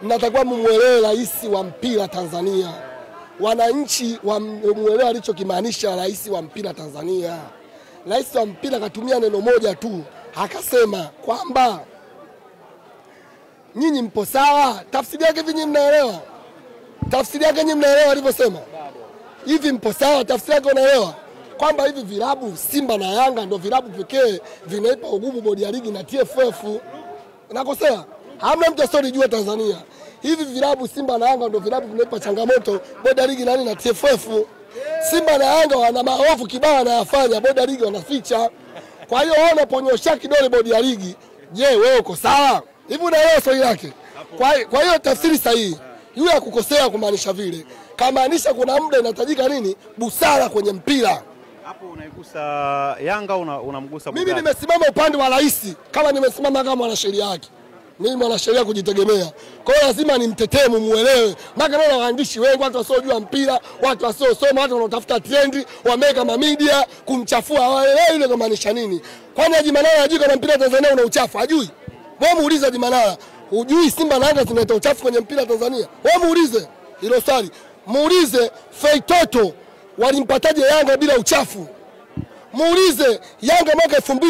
mnatakiwa mumuelewe rais wa mpira Tanzania. Wananchi wamuelewe alichokimaanisha rais wa mpira Tanzania. Rais wa mpira katumia neno moja tu, akasema kwamba nyinyi mpo sawa. Tafsiri yake hivi nyinyi mnaelewa? Tafsiri yake nyinyi mnaelewa alivyosema? Hivi mpo sawa, tafsiri yake unaelewa? Kwamba hivi vilabu Simba na Yanga ndio vilabu pekee vinaipa ugumu bodi ya ligi na TFF. Nakosea? Hamna mtu asiyejua Tanzania. Hivi vilabu Simba na Yanga ndio vilabu vinaipa changamoto bodi ya ligi na TFF. Simba na Yanga wana maovu kibao wanayafanya, bodi ya ligi wanaficha. Kwa hiyo wao wanaponyosha kidole bodi ya ligi, je, wewe uko sawa? Hivi unaelewa swali lake? Kwa hiyo tafsiri sahihi. Yule akukosea kumaanisha vile. Kamaanisha kuna muda inahitajika nini? Busara kwenye mpira. Hapo unaigusa Yanga unamgusa Mimi nimesimama upande wa rais, kama nimesimama kama mwanasheria wake. Mimi mwanasheria kujitegemea. Kwa hiyo lazima nimtetee muelewe. Maana naona waandishi wengi, watu wasiojua mpira, watu wasiosoma, watu wanaotafuta trendi, wameka media kumchafua, hawaelewi ile kumaanisha nini. Kwani Haji Manara anajua kama mpira Tanzania una uchafu? Hajui. Wewe muulize Haji Manara, hujui Simba na Yanga zinaleta uchafu kwenye mpira Tanzania? Wewe muulize hilo swali. Muulize Feitoto walimpataje Yanga bila uchafu? Muulize Yanga mwaka 2000